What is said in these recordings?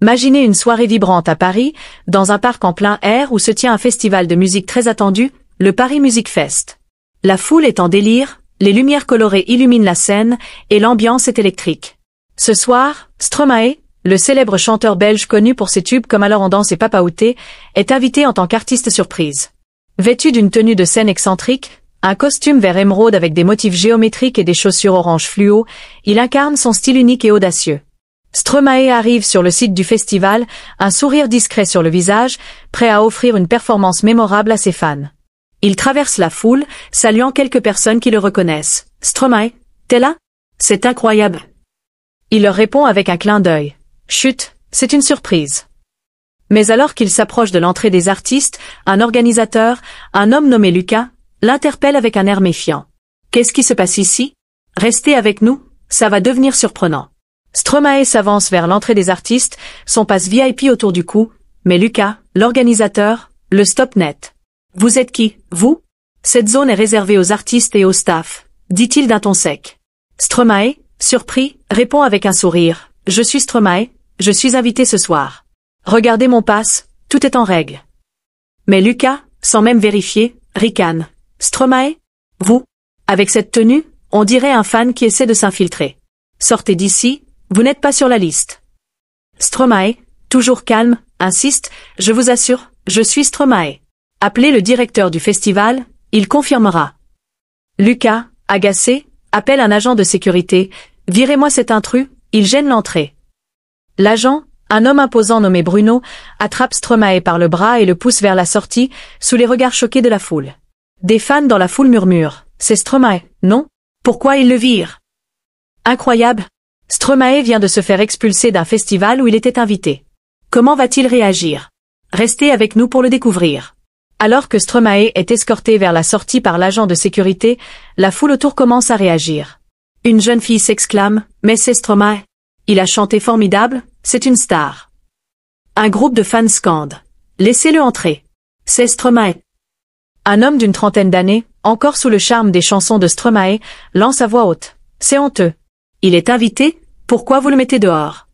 Imaginez une soirée vibrante à Paris, dans un parc en plein air où se tient un festival de musique très attendu, le Paris Music Fest. La foule est en délire, les lumières colorées illuminent la scène, et l'ambiance est électrique. Ce soir, Stromae, le célèbre chanteur belge connu pour ses tubes comme Alors on danse et Papa Outé, est invité en tant qu'artiste surprise. Vêtu d'une tenue de scène excentrique, un costume vert émeraude avec des motifs géométriques et des chaussures orange fluo, il incarne son style unique et audacieux. Stromae arrive sur le site du festival, un sourire discret sur le visage, prêt à offrir une performance mémorable à ses fans. Il traverse la foule, saluant quelques personnes qui le reconnaissent. « Stromae, t'es là? C'est incroyable !» Il leur répond avec un clin d'œil. « Chut, c'est une surprise. » Mais alors qu'il s'approche de l'entrée des artistes, un organisateur, un homme nommé Lucas, l'interpelle avec un air méfiant. « Qu'est-ce qui se passe ici? Restez avec nous, ça va devenir surprenant. » Stromae s'avance vers l'entrée des artistes, son passe VIP autour du cou, mais Lucas, l'organisateur, le stoppe net. « Vous êtes qui, vous? Cette zone est réservée aux artistes et au staff, dit-il d'un ton sec. Stromae, surpris, répond avec un sourire. « Je suis Stromae, je suis invité ce soir. Regardez mon passe, tout est en règle. » Mais Lucas, sans même vérifier, ricane. « Stromae? Vous? Avec cette tenue, on dirait un fan qui essaie de s'infiltrer. Sortez d'ici, vous n'êtes pas sur la liste. » Stromae, toujours calme, insiste. « Je vous assure, je suis Stromae. Appelez le directeur du festival, il confirmera. » Lucas, agacé, appelle un agent de sécurité. « Virez-moi cet intrus, il gêne l'entrée. » L'agent, un homme imposant nommé Bruno, attrape Stromae par le bras et le pousse vers la sortie, sous les regards choqués de la foule. Des fans dans la foule murmurent. « C'est Stromae, non? Pourquoi il le vire? » Incroyable! Stromae vient de se faire expulser d'un festival où il était invité. Comment va-t-il réagir? Restez avec nous pour le découvrir. Alors que Stromae est escorté vers la sortie par l'agent de sécurité, la foule autour commence à réagir. Une jeune fille s'exclame « Mais c'est Stromae. Il a chanté formidable, c'est une star. » Un groupe de fans scande « Laissez-le entrer. C'est Stromae. » Un homme d'une trentaine d'années, encore sous le charme des chansons de Stromae, lance à voix haute « C'est honteux. Il est invité, pourquoi vous le mettez dehors? »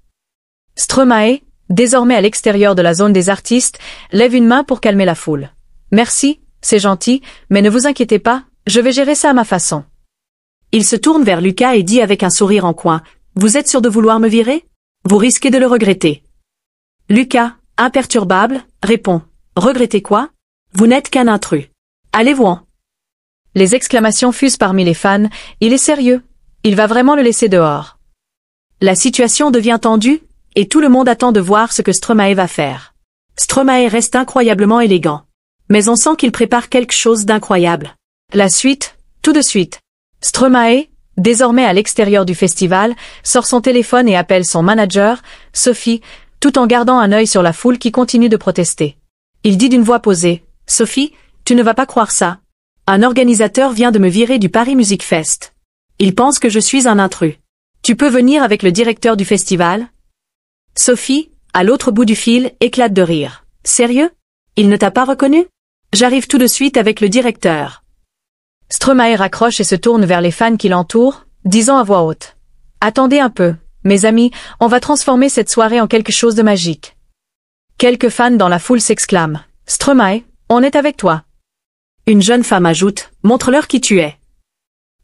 Stromae, désormais à l'extérieur de la zone des artistes, lève une main pour calmer la foule. « Merci, c'est gentil, mais ne vous inquiétez pas, je vais gérer ça à ma façon. » Il se tourne vers Lucas et dit avec un sourire en coin, « Vous êtes sûr de vouloir me virer? Vous risquez de le regretter. » Lucas, imperturbable, répond, « Regrettez quoi? Vous n'êtes qu'un intrus. Allez-vous-en. » Les exclamations fusent parmi les fans, « Il est sérieux? Il va vraiment le laisser dehors. » La situation devient tendue, et tout le monde attend de voir ce que Stromae va faire. Stromae reste incroyablement élégant. Mais on sent qu'il prépare quelque chose d'incroyable. La suite, tout de suite. Stromae, désormais à l'extérieur du festival, sort son téléphone et appelle son manager, Sophie, tout en gardant un œil sur la foule qui continue de protester. Il dit d'une voix posée, « Sophie, tu ne vas pas croire ça. Un organisateur vient de me virer du Paris Music Fest. Il pense que je suis un intrus. Tu peux venir avec le directeur du festival? » Sophie, à l'autre bout du fil, éclate de rire. « Sérieux? Il ne t'a pas reconnu? J'arrive tout de suite avec le directeur. » Stromae raccroche et se tourne vers les fans qui l'entourent, disant à voix haute. « Attendez un peu, mes amis, on va transformer cette soirée en quelque chose de magique. » Quelques fans dans la foule s'exclament. « Stromae, on est avec toi. » Une jeune femme ajoute. « Montre-leur qui tu es. »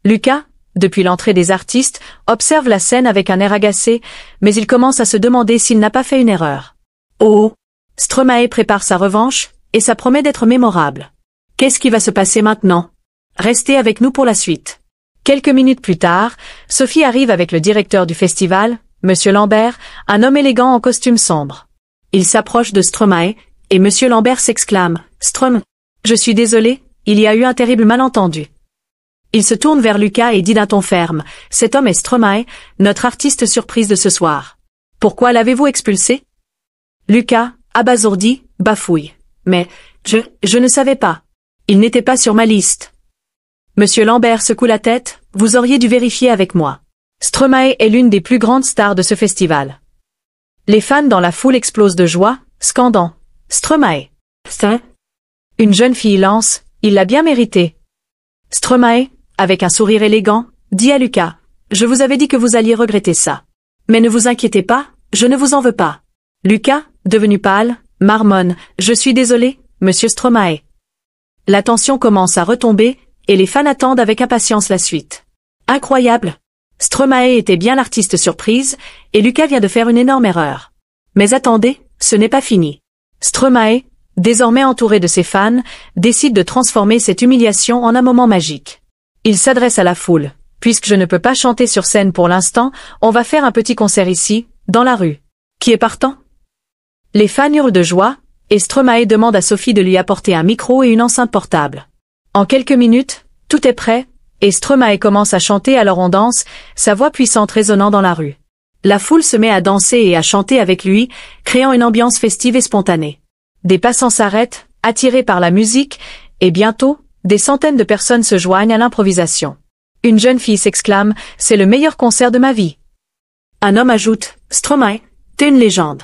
Lucas, depuis l'entrée des artistes, observe la scène avec un air agacé, mais il commence à se demander s'il n'a pas fait une erreur. Oh! Stromae prépare sa revanche, et ça promet d'être mémorable. Qu'est-ce qui va se passer maintenant? Restez avec nous pour la suite. Quelques minutes plus tard, Sophie arrive avec le directeur du festival, Monsieur Lambert, un homme élégant en costume sombre. Il s'approche de Stromae, et Monsieur Lambert s'exclame « Strom, je suis désolé, il y a eu un terrible malentendu. » Il se tourne vers Lucas et dit d'un ton ferme « Cet homme est Stromae, notre artiste surprise de ce soir. Pourquoi l'avez-vous expulsé ?» Lucas, abasourdi, bafouille. « Mais, je ne savais pas. Il n'était pas sur ma liste. » Monsieur Lambert secoue la tête, « Vous auriez dû vérifier avec moi. Stromae est l'une des plus grandes stars de ce festival. » Les fans dans la foule explosent de joie, scandant « Stromae. C'est ?» Une jeune fille lance « Il l'a bien mérité. » Stromae, avec un sourire élégant, dit à Lucas « Je vous avais dit que vous alliez regretter ça. Mais ne vous inquiétez pas, je ne vous en veux pas. Lucas, devenu pâle, marmonne, « Je suis désolé, monsieur Stromae. » La tension commence à retomber, et les fans attendent avec impatience la suite. Incroyable! Stromae était bien l'artiste surprise, et Lucas vient de faire une énorme erreur. Mais attendez, ce n'est pas fini. Stromae, désormais entouré de ses fans, décide de transformer cette humiliation en un moment magique. Il s'adresse à la foule. Puisque je ne peux pas chanter sur scène pour l'instant, on va faire un petit concert ici, dans la rue. Qui est partant? Les fans hurlent de joie, et Stromae demande à Sophie de lui apporter un micro et une enceinte portable. En quelques minutes, tout est prêt, et Stromae commence à chanter alors on danse, sa voix puissante résonnant dans la rue. La foule se met à danser et à chanter avec lui, créant une ambiance festive et spontanée. Des passants s'arrêtent, attirés par la musique, et bientôt, des centaines de personnes se joignent à l'improvisation. Une jeune fille s'exclame « C'est le meilleur concert de ma vie ». Un homme ajoute « Stromae, t'es une légende ».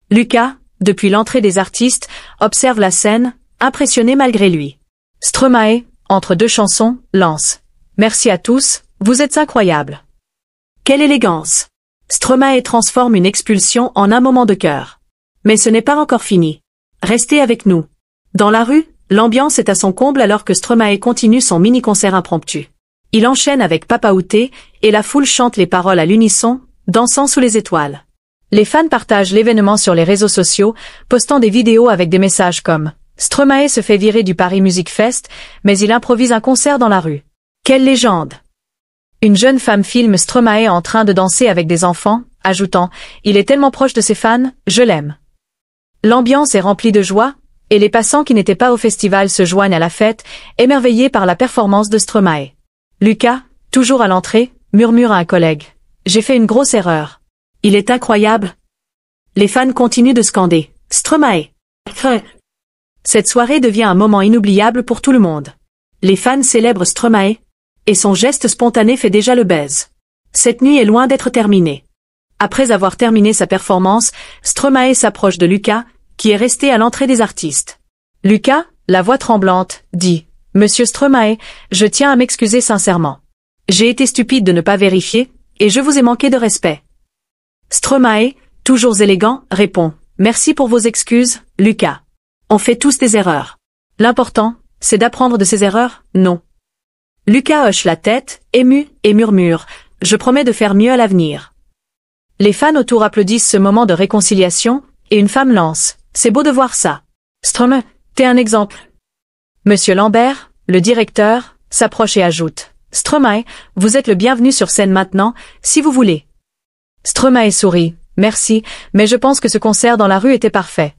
Lucas, depuis l'entrée des artistes, observe la scène, impressionné malgré lui. Stromae, entre deux chansons, lance « Merci à tous, vous êtes incroyables ». Quelle élégance! Stromae transforme une expulsion en un moment de cœur. Mais ce n'est pas encore fini. Restez avec nous. Dans la rue, l'ambiance est à son comble alors que Stromae continue son mini-concert impromptu. Il enchaîne avec Papa Outé, et la foule chante les paroles à l'unisson, dansant sous les étoiles. Les fans partagent l'événement sur les réseaux sociaux, postant des vidéos avec des messages comme « Stromae se fait virer du Paris Music Fest, mais il improvise un concert dans la rue. Quelle légende !» Une jeune femme filme Stromae en train de danser avec des enfants, ajoutant « Il est tellement proche de ses fans, je l'aime ». L'ambiance est remplie de joie, et les passants qui n'étaient pas au festival se joignent à la fête, émerveillés par la performance de Stromae. Lucas, toujours à l'entrée, murmure à un collègue « J'ai fait une grosse erreur. Il est incroyable !» Les fans continuent de scander « Stromae !» Cette soirée devient un moment inoubliable pour tout le monde. Les fans célèbrent Stromae, et son geste spontané fait déjà le buzz. Cette nuit est loin d'être terminée. Après avoir terminé sa performance, Stromae s'approche de Lucas, qui est resté à l'entrée des artistes. Lucas, la voix tremblante, dit « Monsieur Stromae, je tiens à m'excuser sincèrement. J'ai été stupide de ne pas vérifier, et je vous ai manqué de respect. » Stromae, toujours élégant, répond « Merci pour vos excuses, Lucas. On fait tous des erreurs. L'important, c'est d'apprendre de ses erreurs, non ?» Lucas hoche la tête, ému, et murmure « Je promets de faire mieux à l'avenir. » Les fans autour applaudissent ce moment de réconciliation, et une femme lance « C'est beau de voir ça. Stromae, t'es un exemple. » Monsieur Lambert, le directeur, s'approche et ajoute « Stromae, vous êtes le bienvenu sur scène maintenant, si vous voulez. » Stromae sourit « Merci, mais je pense que ce concert dans la rue était parfait. »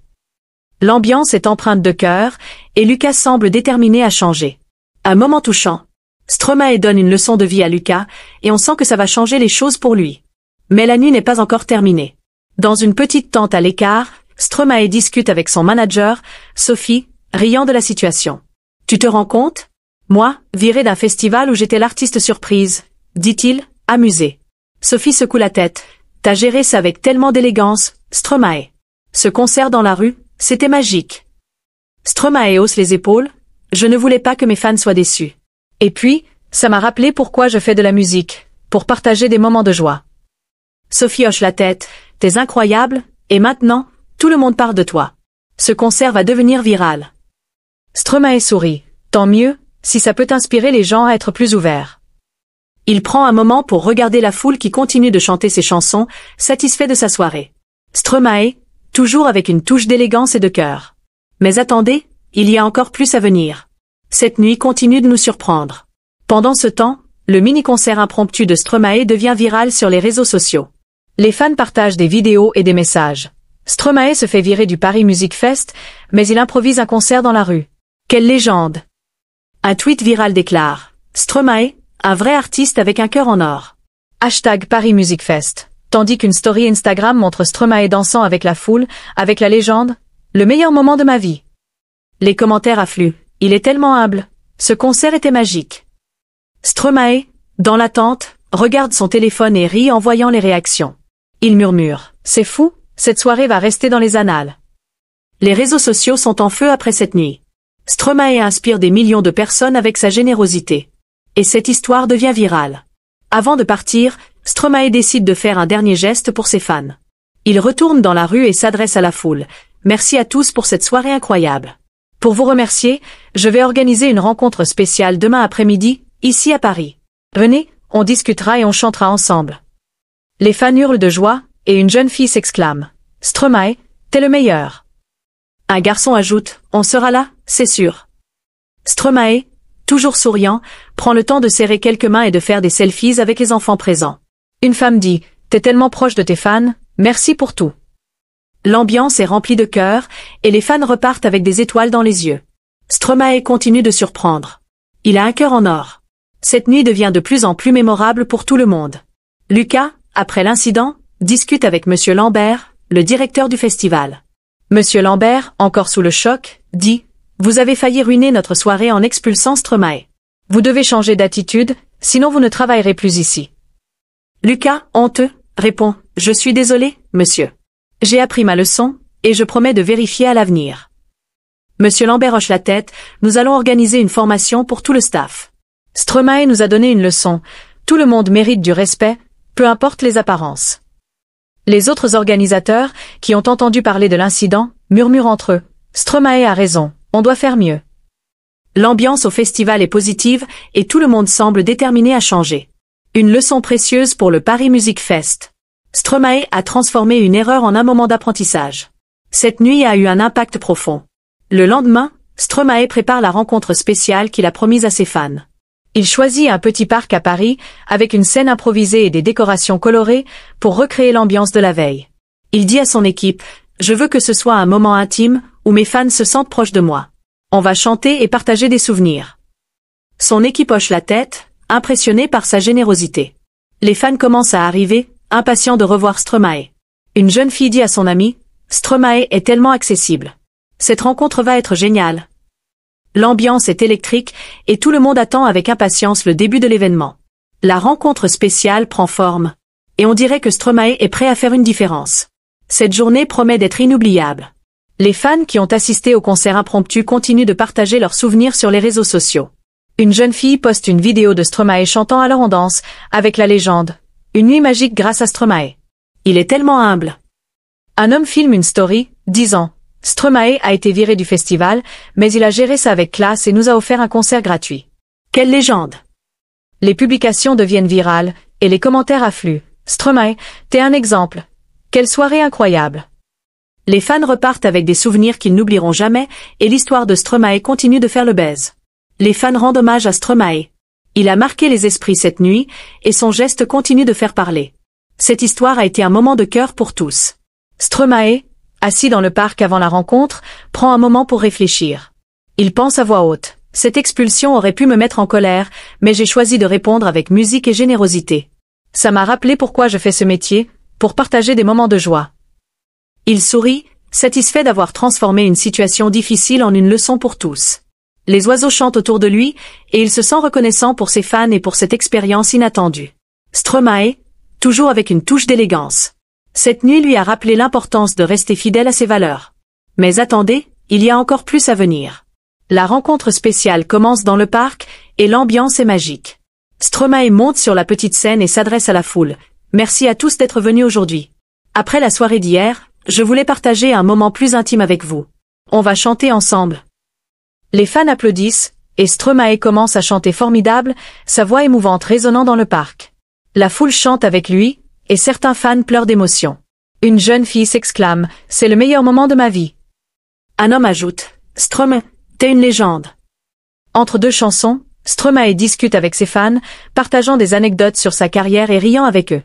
L'ambiance est empreinte de cœur, et Lucas semble déterminé à changer. Un moment touchant. Stromae donne une leçon de vie à Lucas, et on sent que ça va changer les choses pour lui. Mais la nuit n'est pas encore terminée. Dans une petite tente à l'écart, Stromae discute avec son manager, Sophie, riant de la situation. « Tu te rends compte? Moi, viré d'un festival où j'étais l'artiste surprise, » dit-il, amusé. Sophie secoue la tête. « T'as géré ça avec tellement d'élégance, Stromae. Ce concert dans la rue, c'était magique. » Stromae hausse les épaules. « Je ne voulais pas que mes fans soient déçus. Et puis, ça m'a rappelé pourquoi je fais de la musique, pour partager des moments de joie. » Sophie hoche la tête. « T'es incroyable, et maintenant, tout le monde parle de toi. Ce concert va devenir viral. » Stromae sourit. « Tant mieux, si ça peut inspirer les gens à être plus ouverts. » Il prend un moment pour regarder la foule qui continue de chanter ses chansons, satisfait de sa soirée. Stromae, toujours avec une touche d'élégance et de cœur. Mais attendez, il y a encore plus à venir. Cette nuit continue de nous surprendre. Pendant ce temps, le mini-concert impromptu de Stromae devient viral sur les réseaux sociaux. Les fans partagent des vidéos et des messages. Stromae se fait virer du Paris Music Fest, mais il improvise un concert dans la rue. Quelle légende! Un tweet viral déclare « Stromae, un vrai artiste avec un cœur en or. #Paris Music Fest », tandis qu'une story Instagram montre Stromae dansant avec la foule, avec la légende « Le meilleur moment de ma vie ». Les commentaires affluent. Il est tellement humble. Ce concert était magique. Stromae, dans l'attente, regarde son téléphone et rit en voyant les réactions. Il murmure « C'est fou, cette soirée va rester dans les annales. » Les réseaux sociaux sont en feu après cette nuit. Stromae inspire des millions de personnes avec sa générosité. Et cette histoire devient virale. Avant de partir, Stromae décide de faire un dernier geste pour ses fans. Il retourne dans la rue et s'adresse à la foule. Merci à tous pour cette soirée incroyable. Pour vous remercier, je vais organiser une rencontre spéciale demain après-midi, ici à Paris. Venez, on discutera et on chantera ensemble. Les fans hurlent de joie, et une jeune fille s'exclame. Stromae, t'es le meilleur. Un garçon ajoute, on sera là, c'est sûr. Stromae, toujours souriant, prend le temps de serrer quelques mains et de faire des selfies avec les enfants présents. Une femme dit, t'es tellement proche de tes fans, merci pour tout. L'ambiance est remplie de cœur, et les fans repartent avec des étoiles dans les yeux. Stromae continue de surprendre. Il a un cœur en or. Cette nuit devient de plus en plus mémorable pour tout le monde. Lucas, après l'incident, discute avec Monsieur Lambert, le directeur du festival. Monsieur Lambert, encore sous le choc, dit « Vous avez failli ruiner notre soirée en expulsant Stromae. Vous devez changer d'attitude, sinon vous ne travaillerez plus ici. » Lucas, honteux, répond « Je suis désolé, monsieur. J'ai appris ma leçon, et je promets de vérifier à l'avenir. » Monsieur Lambert hoche la tête, nous allons organiser une formation pour tout le staff. Stromae nous a donné une leçon, tout le monde mérite du respect, peu importe les apparences. Les autres organisateurs, qui ont entendu parler de l'incident, murmurent entre eux. Stromae a raison, on doit faire mieux. L'ambiance au festival est positive et tout le monde semble déterminé à changer. Une leçon précieuse pour le Paris Music Fest. Stromae a transformé une erreur en un moment d'apprentissage. Cette nuit a eu un impact profond. Le lendemain, Stromae prépare la rencontre spéciale qu'il a promise à ses fans. Il choisit un petit parc à Paris, avec une scène improvisée et des décorations colorées, pour recréer l'ambiance de la veille. Il dit à son équipe, « Je veux que ce soit un moment intime, où mes fans se sentent proches de moi. On va chanter et partager des souvenirs. » Son équipe hoche la tête, impressionnée par sa générosité. Les fans commencent à arriver, impatients de revoir Stromae. Une jeune fille dit à son ami, « Stromae est tellement accessible. Cette rencontre va être géniale. » L'ambiance est électrique et tout le monde attend avec impatience le début de l'événement. La rencontre spéciale prend forme. Et on dirait que Stromae est prêt à faire une différence. Cette journée promet d'être inoubliable. Les fans qui ont assisté au concert impromptu continuent de partager leurs souvenirs sur les réseaux sociaux. Une jeune fille poste une vidéo de Stromae chantant alors on danse, avec la légende. Une nuit magique grâce à Stromae. Il est tellement humble. Un homme filme une story, disant Stromae a été viré du festival, mais il a géré ça avec classe et nous a offert un concert gratuit. Quelle légende! Les publications deviennent virales, et les commentaires affluent. Stromae, t'es un exemple. Quelle soirée incroyable! Les fans repartent avec des souvenirs qu'ils n'oublieront jamais, et l'histoire de Stromae continue de faire le buzz. Les fans rendent hommage à Stromae. Il a marqué les esprits cette nuit, et son geste continue de faire parler. Cette histoire a été un moment de cœur pour tous. Stromae, assis dans le parc avant la rencontre, prend un moment pour réfléchir. Il pense à voix haute. Cette expulsion aurait pu me mettre en colère, mais j'ai choisi de répondre avec musique et générosité. Ça m'a rappelé pourquoi je fais ce métier, pour partager des moments de joie. Il sourit, satisfait d'avoir transformé une situation difficile en une leçon pour tous. Les oiseaux chantent autour de lui, et il se sent reconnaissant pour ses fans et pour cette expérience inattendue. Stromae, toujours avec une touche d'élégance. Cette nuit lui a rappelé l'importance de rester fidèle à ses valeurs. Mais attendez, il y a encore plus à venir. La rencontre spéciale commence dans le parc, et l'ambiance est magique. Stromae monte sur la petite scène et s'adresse à la foule. Merci à tous d'être venus aujourd'hui. Après la soirée d'hier, je voulais partager un moment plus intime avec vous. On va chanter ensemble. Les fans applaudissent, et Stromae commence à chanter formidable, sa voix émouvante résonnant dans le parc. La foule chante avec lui, et certains fans pleurent d'émotion. Une jeune fille s'exclame, « C'est le meilleur moment de ma vie. » Un homme ajoute, « Stromae, t'es une légende. » Entre deux chansons, Stromae discute avec ses fans, partageant des anecdotes sur sa carrière et riant avec eux.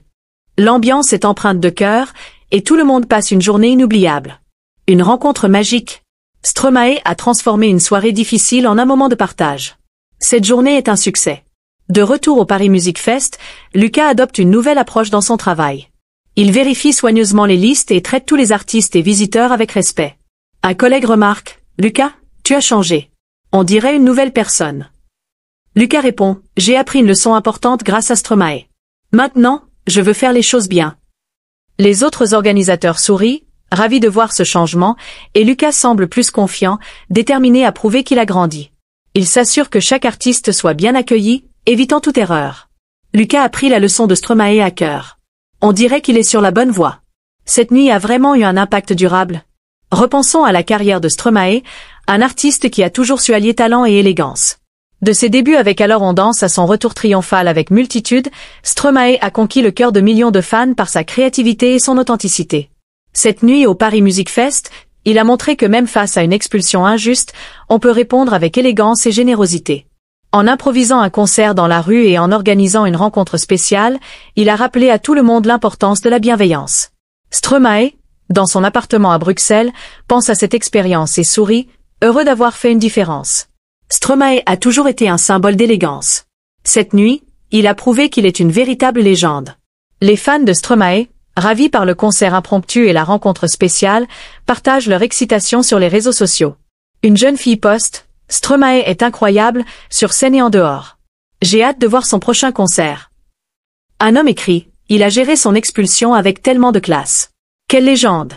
L'ambiance est empreinte de cœur, et tout le monde passe une journée inoubliable. Une rencontre magique. Stromae a transformé une soirée difficile en un moment de partage. Cette journée est un succès. De retour au Paris Music Fest, Lucas adopte une nouvelle approche dans son travail. Il vérifie soigneusement les listes et traite tous les artistes et visiteurs avec respect. Un collègue remarque, « Lucas, tu as changé. On dirait une nouvelle personne. » Lucas répond, « J'ai appris une leçon importante grâce à Stromae. Maintenant, je veux faire les choses bien. » Les autres organisateurs sourient, ravis de voir ce changement, et Lucas semble plus confiant, déterminé à prouver qu'il a grandi. Il s'assure que chaque artiste soit bien accueilli, évitant toute erreur. Lucas a pris la leçon de Stromae à cœur. On dirait qu'il est sur la bonne voie. Cette nuit a vraiment eu un impact durable. Repensons à la carrière de Stromae, un artiste qui a toujours su allier talent et élégance. De ses débuts avec Alors on danse à son retour triomphal avec Multitude, Stromae a conquis le cœur de millions de fans par sa créativité et son authenticité. Cette nuit au Paris Music Fest, il a montré que même face à une expulsion injuste, on peut répondre avec élégance et générosité. En improvisant un concert dans la rue et en organisant une rencontre spéciale, il a rappelé à tout le monde l'importance de la bienveillance. Stromae, dans son appartement à Bruxelles, pense à cette expérience et sourit, heureux d'avoir fait une différence. Stromae a toujours été un symbole d'élégance. Cette nuit, il a prouvé qu'il est une véritable légende. Les fans de Stromae, ravis par le concert impromptu et la rencontre spéciale, partagent leur excitation sur les réseaux sociaux. Une jeune fille poste « Stromae est incroyable, sur scène et en dehors. J'ai hâte de voir son prochain concert. » Un homme écrit « Il a géré son expulsion avec tellement de classe. Quelle légende !»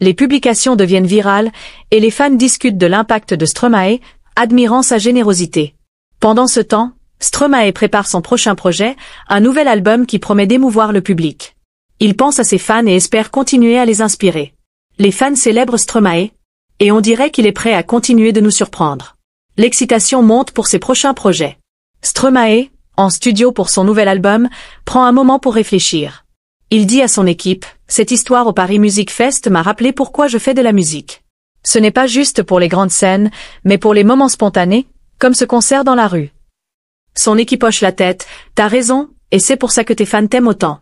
Les publications deviennent virales et les fans discutent de l'impact de Stromae, admirant sa générosité. Pendant ce temps, Stromae prépare son prochain projet, un nouvel album qui promet d'émouvoir le public. Il pense à ses fans et espère continuer à les inspirer. Les fans célèbrent Stromae, et on dirait qu'il est prêt à continuer de nous surprendre. L'excitation monte pour ses prochains projets. Stromae, en studio pour son nouvel album, prend un moment pour réfléchir. Il dit à son équipe, « Cette histoire au Paris Music Fest m'a rappelé pourquoi je fais de la musique. Ce n'est pas juste pour les grandes scènes, mais pour les moments spontanés, comme ce concert dans la rue. » Son équipe hoche la tête, « T'as raison, et c'est pour ça que tes fans t'aiment autant. »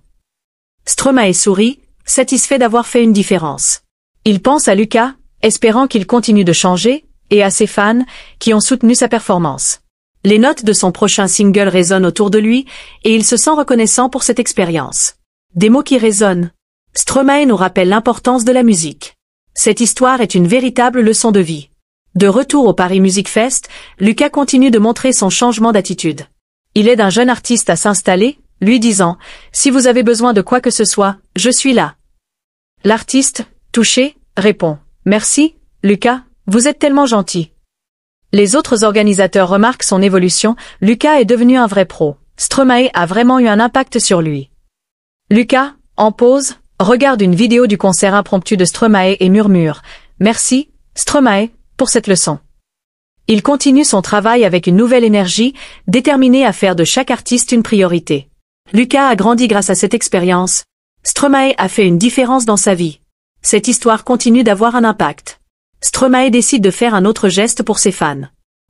Stromae sourit, satisfait d'avoir fait une différence. Il pense à Lucas, espérant qu'il continue de changer, et à ses fans, qui ont soutenu sa performance. Les notes de son prochain single résonnent autour de lui, et il se sent reconnaissant pour cette expérience. Des mots qui résonnent. Stromae nous rappelle l'importance de la musique. Cette histoire est une véritable leçon de vie. De retour au Paris Music Fest, Lucas continue de montrer son changement d'attitude. Il aide un jeune artiste à s'installer, lui disant « Si vous avez besoin de quoi que ce soit, je suis là. » L'artiste, touché, répond « Merci, Lucas, vous êtes tellement gentil. » Les autres organisateurs remarquent son évolution, Lucas est devenu un vrai pro. Stromae a vraiment eu un impact sur lui. Lucas, en pause, regarde une vidéo du concert impromptu de Stromae et murmure « Merci, Stromae, pour cette leçon. » Il continue son travail avec une nouvelle énergie, déterminé à faire de chaque artiste une priorité. Lucas a grandi grâce à cette expérience. Stromae a fait une différence dans sa vie. Cette histoire continue d'avoir un impact. Stromae décide de faire un autre geste pour ses fans.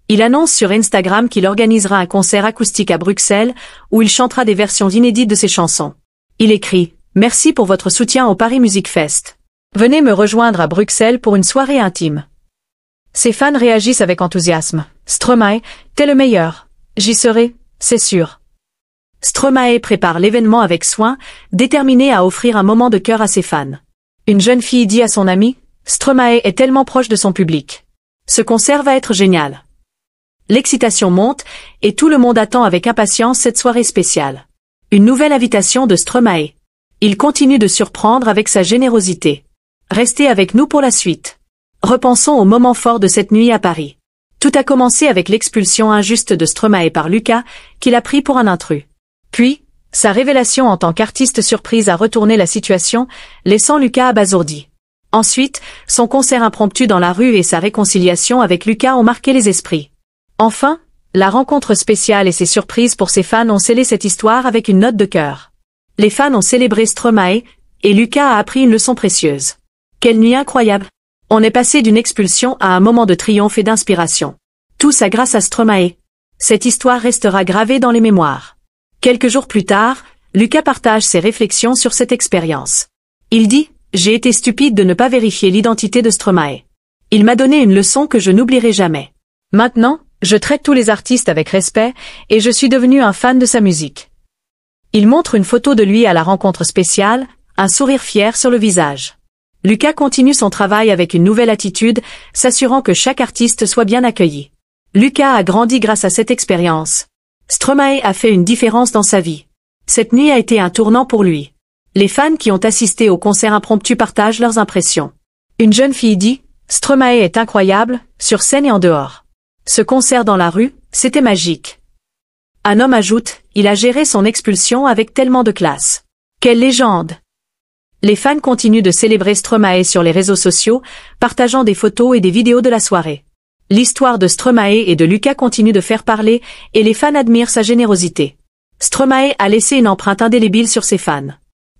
Il annonce sur Instagram qu'il organisera un concert acoustique à Bruxelles, où il chantera des versions inédites de ses chansons. Il écrit « Merci pour votre soutien au Paris Music Fest. Venez me rejoindre à Bruxelles pour une soirée intime. » Ses fans réagissent avec enthousiasme. « Stromae, t'es le meilleur. J'y serai, c'est sûr. » Stromae prépare l'événement avec soin, déterminé à offrir un moment de cœur à ses fans. Une jeune fille dit à son amie « Stromae est tellement proche de son public. Ce concert va être génial. » L'excitation monte, et tout le monde attend avec impatience cette soirée spéciale. Une nouvelle invitation de Stromae. Il continue de surprendre avec sa générosité. Restez avec nous pour la suite. Repensons au moment fort de cette nuit à Paris. Tout a commencé avec l'expulsion injuste de Stromae par Lucas, qu'il a pris pour un intrus. Puis, sa révélation en tant qu'artiste surprise a retourné la situation, laissant Lucas abasourdi. Ensuite, son concert impromptu dans la rue et sa réconciliation avec Lucas ont marqué les esprits. Enfin, la rencontre spéciale et ses surprises pour ses fans ont scellé cette histoire avec une note de cœur. Les fans ont célébré Stromae, et Lucas a appris une leçon précieuse. Quelle nuit incroyable! On est passé d'une expulsion à un moment de triomphe et d'inspiration. Tout ça grâce à Stromae. Cette histoire restera gravée dans les mémoires. Quelques jours plus tard, Lucas partage ses réflexions sur cette expérience. Il dit « J'ai été stupide de ne pas vérifier l'identité de Stromae. Il m'a donné une leçon que je n'oublierai jamais. Maintenant, je traite tous les artistes avec respect et je suis devenu un fan de sa musique. » Il montre une photo de lui à la rencontre spéciale, un sourire fier sur le visage. Lucas continue son travail avec une nouvelle attitude, s'assurant que chaque artiste soit bien accueilli. Lucas a grandi grâce à cette expérience. Stromae a fait une différence dans sa vie. Cette nuit a été un tournant pour lui. Les fans qui ont assisté au concert impromptu partagent leurs impressions. Une jeune fille dit « Stromae est incroyable, sur scène et en dehors. Ce concert dans la rue, c'était magique. » Un homme ajoute « Il a géré son expulsion avec tellement de classe. Quelle légende !» Les fans continuent de célébrer Stromae sur les réseaux sociaux, partageant des photos et des vidéos de la soirée. L'histoire de Stromae et de Lucas continue de faire parler, et les fans admirent sa générosité. Stromae a laissé une empreinte indélébile sur ses fans.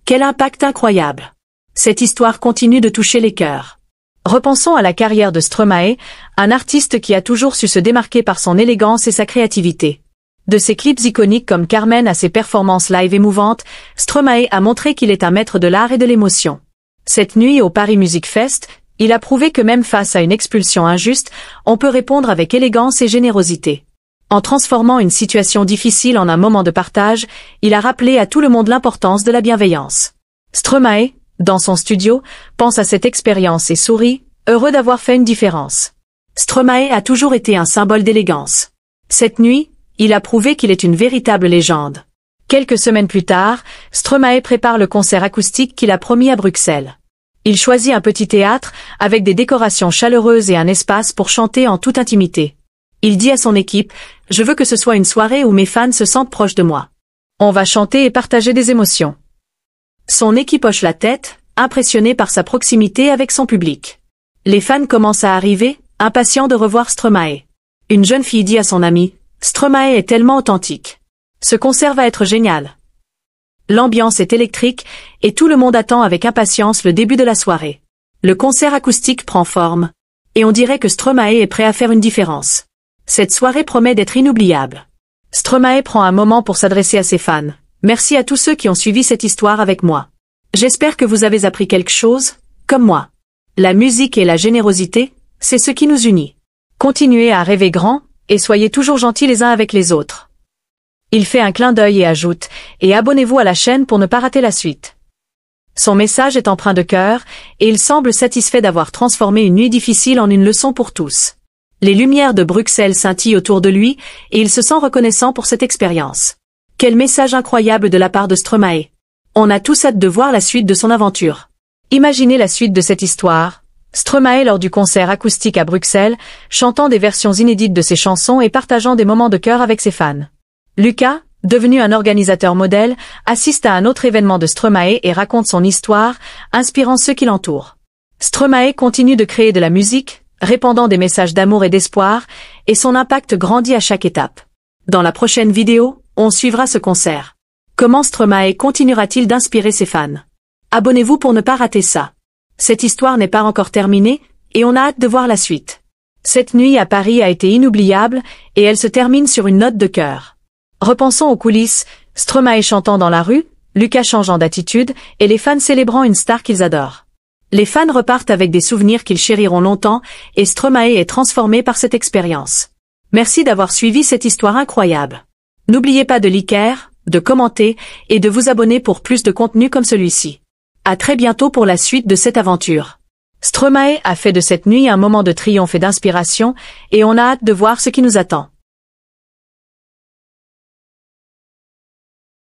Quel impact incroyable! Cette histoire continue de toucher les cœurs. Repensons à la carrière de Stromae, un artiste qui a toujours su se démarquer par son élégance et sa créativité. De ses clips iconiques comme Carmen à ses performances live émouvantes, Stromae a montré qu'il est un maître de l'art et de l'émotion. Cette nuit au Paris Music Fest, il a prouvé que même face à une expulsion injuste, on peut répondre avec élégance et générosité. En transformant une situation difficile en un moment de partage, il a rappelé à tout le monde l'importance de la bienveillance. Stromae, dans son studio, pense à cette expérience et sourit, heureux d'avoir fait une différence. Stromae a toujours été un symbole d'élégance. Cette nuit, il a prouvé qu'il est une véritable légende. Quelques semaines plus tard, Stromae prépare le concert acoustique qu'il a promis à Bruxelles. Il choisit un petit théâtre, avec des décorations chaleureuses et un espace pour chanter en toute intimité. Il dit à son équipe, « Je veux que ce soit une soirée où mes fans se sentent proches de moi. On va chanter et partager des émotions. » Son équipe hoche la tête, impressionnée par sa proximité avec son public. Les fans commencent à arriver, impatients de revoir Stromae. Une jeune fille dit à son amie, « Stromae est tellement authentique. Ce concert va être génial. » L'ambiance est électrique, et tout le monde attend avec impatience le début de la soirée. Le concert acoustique prend forme, et on dirait que Stromae est prêt à faire une différence. Cette soirée promet d'être inoubliable. Stromae prend un moment pour s'adresser à ses fans. Merci à tous ceux qui ont suivi cette histoire avec moi. J'espère que vous avez appris quelque chose, comme moi. La musique et la générosité, c'est ce qui nous unit. Continuez à rêver grand, et soyez toujours gentils les uns avec les autres. Il fait un clin d'œil et ajoute « Et abonnez-vous à la chaîne pour ne pas rater la suite ». Son message est empreint de cœur, et il semble satisfait d'avoir transformé une nuit difficile en une leçon pour tous. Les lumières de Bruxelles scintillent autour de lui, et il se sent reconnaissant pour cette expérience. Quel message incroyable de la part de Stromae. On a tous hâte de voir la suite de son aventure. Imaginez la suite de cette histoire. Stromae lors du concert acoustique à Bruxelles, chantant des versions inédites de ses chansons et partageant des moments de cœur avec ses fans. Lucas, devenu un organisateur modèle, assiste à un autre événement de Stromae et raconte son histoire, inspirant ceux qui l'entourent. Stromae continue de créer de la musique, répandant des messages d'amour et d'espoir, et son impact grandit à chaque étape. Dans la prochaine vidéo, on suivra ce concert. Comment Stromae continuera-t-il d'inspirer ses fans? Abonnez-vous pour ne pas rater ça. Cette histoire n'est pas encore terminée, et on a hâte de voir la suite. Cette nuit à Paris a été inoubliable, et elle se termine sur une note de cœur. Repensons aux coulisses, Stromae chantant dans la rue, Lucas changeant d'attitude, et les fans célébrant une star qu'ils adorent. Les fans repartent avec des souvenirs qu'ils chériront longtemps, et Stromae est transformé par cette expérience. Merci d'avoir suivi cette histoire incroyable. N'oubliez pas de liker, de commenter, et de vous abonner pour plus de contenu comme celui-ci. À très bientôt pour la suite de cette aventure. Stromae a fait de cette nuit un moment de triomphe et d'inspiration, et on a hâte de voir ce qui nous attend.